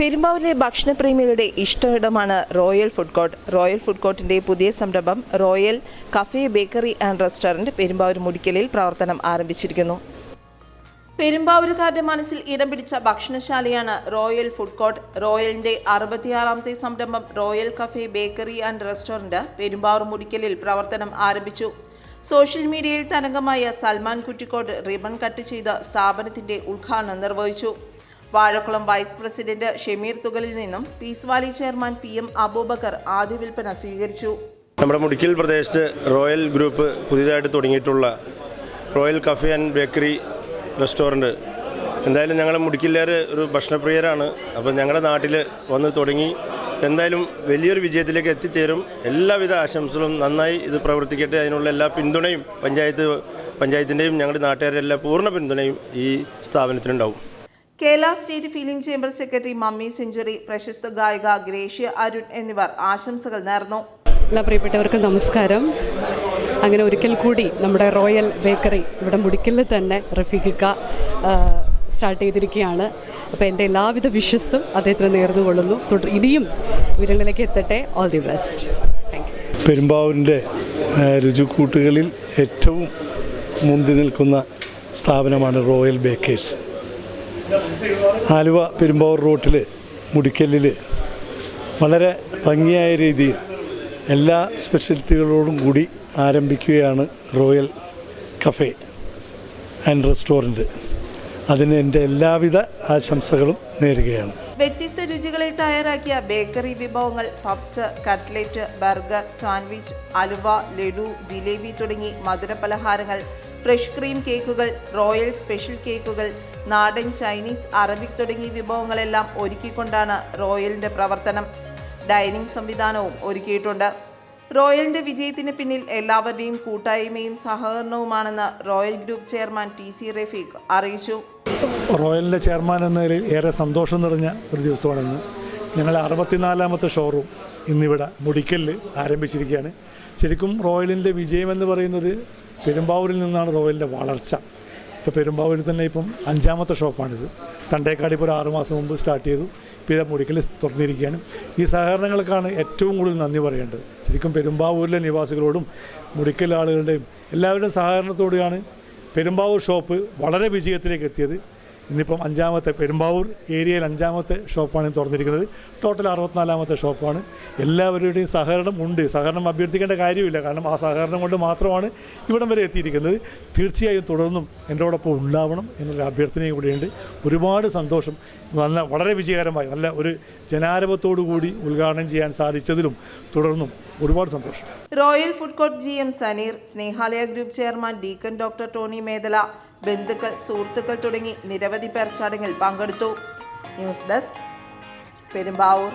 പെരുമ്പാവൂരിലെ ഭക്ഷണപ്രേമികളുടെ ഇഷ്ടമിടമാണ് Royal Food Court. Royal Food കോർട്ടിന്റെ പുതിയ സംരംഭം Royal Cafe Bakery and Restaurant Perumbavoor മുടിക്കലിൽ പ്രവർത്തനം ആരംഭിച്ചിരിക്കുന്നു. പെരുമ്പാവൂരുകാരുടെ മനസ്സിൽ ഇടം പിടിച്ച ഭക്ഷണശാലയാണ് റോയൽ ഫുഡ് കോർട്ട്. റോയലിന്റെ 66ാമത്തെ സംരംഭം Royal Cafe Bakery and Restaurant Perumbavoor മുടിക്കലിൽ പ്രവർത്തനം ആരംഭിച്ചു. സോഷ്യൽ മീഡിയയിൽ തരംഗമായ സൽമാൻ കുറ്റിക്കോട് റിബൺ കട്ട് ചെയ്ത സ്ഥാപനത്തിന്റെ ഉദ്ഘാടനം നിർവഹിച്ചു. വാഴക്കുളം വൈസ് പ്രസിഡന്റ് ഷമീർ തുകലിൽ നിന്നും Peace Valley chairman PM Abubakar ആദ്യ വിൽപ്പന സ്വീകരിച്ചു. നമ്മുടെ മുടിക്കൽ പ്രദേശത്ത് റോയൽ ഗ്രൂപ്പ് പുതിയതായിട്ട് തുടങ്ങിയിട്ടുള്ള royal cafe and bakery restaurant, എന്തായാലും ഞങ്ങൾ മുടിക്കലുകാർ ഒരു ഭക്ഷണപ്രിയരാണ്. അപ്പോൾ ഞങ്ങളുടെ നാട്ടിൽ വന്ന് തുടങ്ങി എന്തായാലും വലിയൊരു വിജയത്തിലേക്ക് എത്തിച്ചേരും. എല്ലാവിധ ആശംസകളും, നന്നായി ഇത് പ്രവർത്തിക്കട്ടെ. അതിനുള്ള എല്ലാ പിന്തുണയും പഞ്ചായത്തിൻ്റെയും ഞങ്ങളുടെ നാട്ടുകാരുടെ എല്ലാ പൂർണ്ണ പിന്തുണയും ഈ സ്ഥാപനത്തിനുണ്ടാവും. Kerala state film chamber secretary Mammi Century, പ്രശസ്ത ഗായിക ഗ്രേഷ്യ അരുൺ എന്നിവർ ആശംസകൾ നേർന്നു. എല്ലാ പ്രിയപ്പെട്ടവർക്കും നമസ്കാരം. അങ്ങനെ ഒരിക്കൽ കൂടി നമ്മുടെ റോയൽ ബേക്കറി ഇവിടെ മുടിക്കലിൽ തന്നെ റഫീഖിക്ക സ്റ്റാർട്ട് ചെയ്തിരിക്കുകയാണ്. അപ്പോൾ എൻ്റെ എല്ലാവിധ വിഷസും അദ്ദേഹത്തിന് നേർന്നുകൊള്ളുന്നു. ഇനിയും ഉയരങ്ങളിലേക്ക് എത്തട്ടെ. All the best. Thank you. പെരുമ്പാവൂരിൻ്റെ രുചിക്കൂട്ടുകളിൽ ഏറ്റവും മുന്തി നിൽക്കുന്ന സ്ഥാപനമാണ് റോയൽ ബേക്കേഴ്സ്. ആലുവ പെരുമ്പാവൂർ റൂട്ടിൽ മുടിക്കലിൽ വളരെ ഭംഗിയായ രീതിയിൽ എല്ലാ സ്പെഷ്യലിറ്റികളോടും കൂടി ആരംഭിക്കുകയാണ് റോയൽ കഫേ ആൻഡ് റെസ്റ്റോറൻറ്റ്. അതിന് എൻ്റെ എല്ലാവിധ ആശംസകളും നേരുകയാണ്. വ്യത്യസ്ത രുചികളിൽ തയ്യാറാക്കിയ ബേക്കറി വിഭവങ്ങൾ പപ്സ്, കട്ട്ലറ്റ്, ബർഗർ, സാൻഡ്വിച്ച്, അലുവ, ലഡു, ജിലേബി തുടങ്ങി മധുര പലഹാരങ്ങൾ, ഫ്രഷ് ക്രീം കേക്കുകൾ, റോയൽ സ്പെഷ്യൽ കേക്കുകൾ, നാടൻ, ചൈനീസ്, അറബിക് തുടങ്ങിയ വിഭവങ്ങളെല്ലാം ഒരുക്കിക്കൊണ്ടാണ് റോയലിൻ്റെ പ്രവർത്തനം. ഡൈനിങ് സംവിധാനവും ഒരുക്കിയിട്ടുണ്ട്. റോയലിൻ്റെ വിജയത്തിന് പിന്നിൽ എല്ലാവരുടെയും കൂട്ടായ്മയും സഹകരണവുമാണെന്ന് Royal Group chairman TC Rafeeq അറിയിച്ചു. റോയലിൻ്റെ ചെയർമാൻ എന്ന നിലയിൽ ഏറെ സന്തോഷം നിറഞ്ഞ ഒരു ദിവസമാണെന്ന്. ഞങ്ങൾ 64ാമത്തെ ഷോറൂം ഇന്നിവിടെ മുടിക്കലിൽ ആരംഭിച്ചിരിക്കുകയാണ്. ശരിക്കും റോയലിൻ്റെ വിജയമെന്ന് പറയുന്നത് പെരുമ്പാവൂരിൽ നിന്നാണ് റോയലിൻ്റെ വളർച്ച. ഇപ്പോൾ പെരുമ്പാവൂരിൽ തന്നെ ഇപ്പം 5ാമത്തെ ഷോപ്പാണിത്. തണ്ടേക്കാട് ഇപ്പോൾ ഒരു 6 മാസം മുമ്പ് സ്റ്റാർട്ട് ചെയ്തു. ഇപ്പോൾ ഇത് മുടിക്കൽ തുറന്നിരിക്കുകയാണ്. ഈ സഹകരണങ്ങൾക്കാണ് ഏറ്റവും കൂടുതൽ നന്ദി പറയേണ്ടത്. ശരിക്കും പെരുമ്പാവൂരിലെ നിവാസികളോടും മുടിക്കൽ ആളുകളുടെയും എല്ലാവരുടെയും സഹകരണത്തോടെയാണ് പെരുമ്പാവൂർ ഷോപ്പ് വളരെ വിജയത്തിലേക്ക് എത്തിയത്. ഇന്നിപ്പം 5ാമത്തെ പെരുമ്പാവൂർ ഏരിയയിൽ 5ാമത്തെ ഷോപ്പാണ് തുറന്നിരിക്കുന്നത്. ടോട്ടൽ 64ാമത്തെ ഷോപ്പാണ്. എല്ലാവരുടെയും സഹകരണം ഉണ്ട്. സഹകരണം അഭ്യർത്ഥിക്കേണ്ട കാര്യമില്ല. കാരണം ആ സഹകരണം കൊണ്ട് മാത്രമാണ് ഇവിടം വരെ എത്തിയിരിക്കുന്നത്. തീർച്ചയായും തുടർന്നും എന്നോടൊപ്പം ഉണ്ടാവണം എന്നുള്ള അഭ്യർത്ഥനയും കൂടിയുണ്ട്. ഒരുപാട് സന്തോഷം. വളരെ വിജയകരമായി നല്ല ഒരു ജനാരവത്തോടു കൂടി ഉദ്ഘാടനം ചെയ്യാൻ സാധിച്ചതിലും തുടർന്നും ഒരുപാട് സന്തോഷം. Royal Food court GM Saneer, Snehalaya group chairman deacon doctor Tony Medala, ബന്ധുക്കൾ, സുഹൃത്തുക്കൾ തുടങ്ങി നിരവധി പേർ ചടങ്ങിൽ പങ്കെടുത്തു. News desk, Perumbavoor.